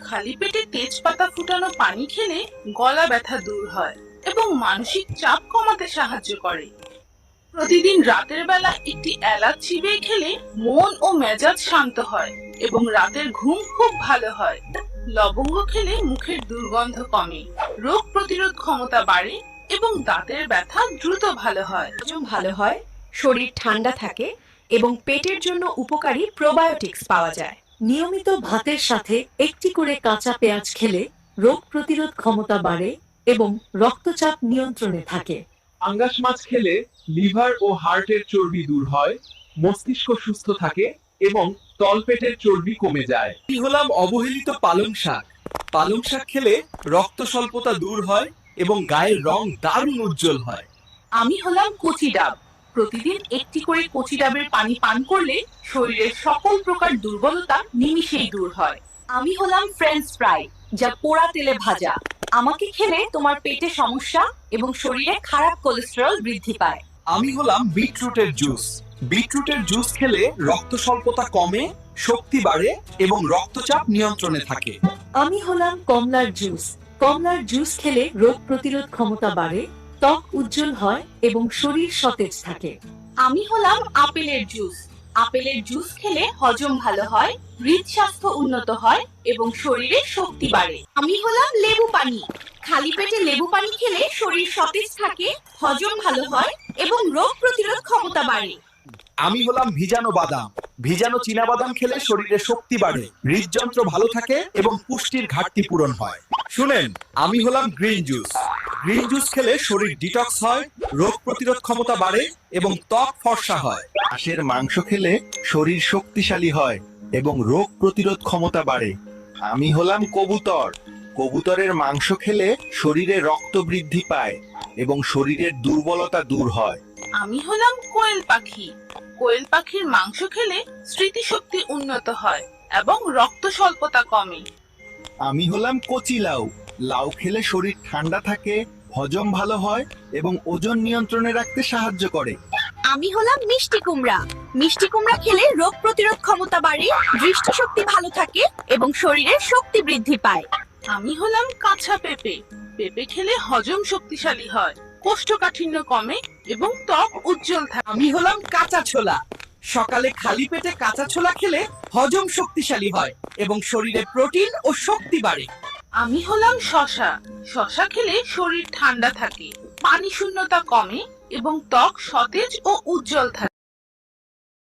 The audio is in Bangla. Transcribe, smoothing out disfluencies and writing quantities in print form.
খালি পেটে তেজপাতা ফুটানো পানি খেলে গলা ব্যথা দূর হয় এবং মানসিক চাপ কমাতে সাহায্য করে। প্রতিদিন রাতের বেলা একটি এলাচ চিবিয়ে খেলে মন ও মেজাজ শান্ত হয় এবং রাতের ঘুম খুব ভালো হয়। লবঙ্গ খেলে মুখের দুর্গন্ধ কমে, রোগ প্রতিরোধ ক্ষমতা বাড়ে এবং দাঁতের ব্যথা দ্রুত ভালো হয়। হজম ভালো হয়, শরীর ঠান্ডা থাকে এবং পেটের জন্য উপকারী প্রোবায়োটিক্স পাওয়া যায়। নিয়মিত ভাতের সাথে একটি করে কাঁচা পেঁয়াজ খেলে রোগ প্রতিরোধ ক্ষমতা বাড়ে এবং রক্তচাপ নিয়ন্ত্রণে থাকে। পাঙ্গাস মাছ খেলে লিভার ও হার্টের চর্বি দূর হয়, মস্তিষ্ক সুস্থ থাকে এবং তলপেটের চর্বি কমে যায়। আমি হলাম অবহেলিত পালং শাক। পালং শাক খেলে রক্ত স্বল্পতা দূর হয় এবং গায়ের রং দারুণ উজ্জ্বল হয়। আমি হলাম কচি ডাব। প্রতিদিন একটি করে কচি ডাবের পানি পান করলে শরীরের সকল প্রকার দুর্বলতা নিমিষেই দূর হয়। আমি হলাম ফ্রেঞ্চ ফ্রাই, যা পোড়া তেলে ভাজা। আমাকে খেলে তোমার পেটে সমস্যা এবং শরীরে খারাপ কোলেস্টেরল বৃদ্ধি পায়। আমি হলাম বিটরুটের জুস। বিটরুটের জুস খেলে রক্ত স্বল্পতা কমে, শক্তি বাড়ে এবং রক্তচাপ নিয়ন্ত্রণে থাকে। আমি হলাম কমলার জুস। কমলার জুস খেলে রোগ প্রতিরোধ ক্ষমতা বাড়ে, ত্বক উজ্জ্বল হয় এবং শরীর সতেজ থাকে। আমি হলাম আপেলের জুস। আপেলের জুস খেলে হজম ভালো হয়, হৃদস্বাস্থ্য উন্নত হয় এবং শরীরে শক্তি বাড়ে। আমি হলাম লেবু পানি। খালি পেটে লেবু পানি খেলে শরীর সতেজ থাকে, হজম ভালো হয় এবং রোগ প্রতিরোধ ক্ষমতা বাড়ে। আমি হলাম ভিজানো বাদাম। ভিজানো চীনাবাদাম খেলে শরীরে শক্তি বাড়ে, হৃদযন্ত্র ভালো থাকে এবং পুষ্টির ঘাটতি পূরণ হয়। শুনেন, আমি হলাম গ্রিন জুস। গ্রিন জুস খেলে শরীর ডিটক্স হয়, রোগ প্রতিরোধ ক্ষমতা বাড়ে এবং ত্বক ফর্সা হয়। হাঁসের মাংস খেলে শরীর শক্তিশালী হয় এবং রোগ প্রতিরোধ ক্ষমতা বাড়ে। আমি হলাম কবুতর। কবুতরের মাংস খেলে শরীরে রক্ত বৃদ্ধি পায় এবং শরীরের দুর্বলতা দূর হয়। আমি হলাম কোয়েল পাখি। কোয়েল পাখির মাংস খেলে স্মৃতিশক্তি উন্নত হয় এবং রক্ত স্বল্পতা কমে। আমি হলাম কচি লাউ। লাউ খেলে শরীর ঠান্ডা থাকে, হজম ভালো হয় এবং ওজন নিয়ন্ত্রণে রাখতে সাহায্য করে। আমি হলাম মিষ্টি কুমড়া। মিষ্টি কুমড়া খেলে রোগ প্রতিরোধ ক্ষমতা বাড়ে, দৃষ্টিশক্তি ভালো থাকে এবং শরীরের শক্তি বৃদ্ধি পায়। আমি হলাম কাঁচা পেঁপে। পেঁপে খেলে হজম শক্তিশালী হয়, কোষ্ঠকাঠিন্য কমে এবং ত্বক উজ্জ্বল থাকে। আমি হলাম কাঁচা ছোলা। সকালে খালি পেটে কাঁচা ছোলা খেলে হজম শক্তিশালী হয় এবং শরীরে প্রোটিন ও শক্তি বাড়ে। আমি হলাম শসা। শসা খেলে শরীর ঠান্ডা থাকে, পানি শূন্যতা কমে এবং ত্বক সতেজ ও উজ্জ্বল থাকে।